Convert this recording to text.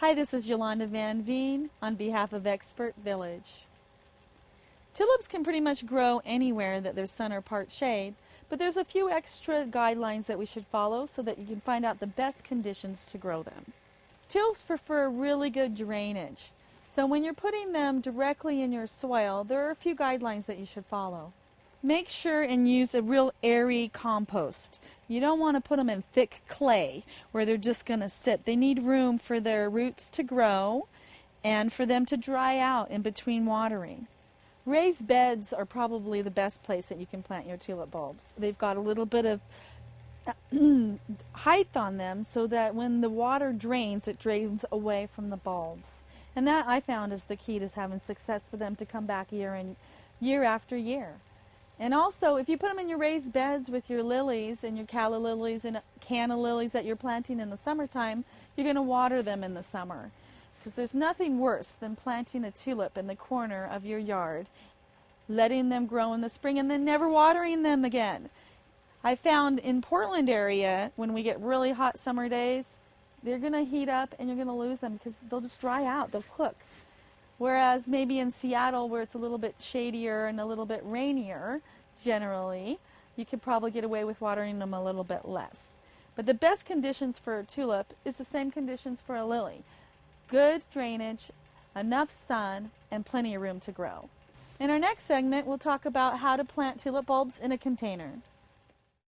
Hi, this is Yolanda Van Veen on behalf of Expert Village. Tulips can pretty much grow anywhere that there's sun or part shade, but there's a few extra guidelines that we should follow so that you can find out the best conditions to grow them. Tulips prefer really good drainage, so when you're putting them directly in your soil, there are a few guidelines that you should follow. Make sure and use a real airy compost. You don't want to put them in thick clay where they're just going to sit. They need room for their roots to grow and for them to dry out in between watering. Raised beds are probably the best place that you can plant your tulip bulbs. They've got a little bit of height on them so that when the water drains, it drains away from the bulbs. And that, I found, is the key to having success for them to come back year after year. And also, if you put them in your raised beds with your lilies and your calla lilies and canna lilies that you're planting in the summertime, you're going to water them in the summer. Because there's nothing worse than planting a tulip in the corner of your yard, letting them grow in the spring, and then never watering them again. I found in Portland area, when we get really hot summer days, they're going to heat up and you're going to lose them because they'll just dry out, they'll cook. Whereas maybe in Seattle, where it's a little bit shadier and a little bit rainier, generally, you could probably get away with watering them a little bit less. But the best conditions for a tulip is the same conditions for a lily. Good drainage, enough sun, and plenty of room to grow. In our next segment, we'll talk about how to plant tulip bulbs in a container.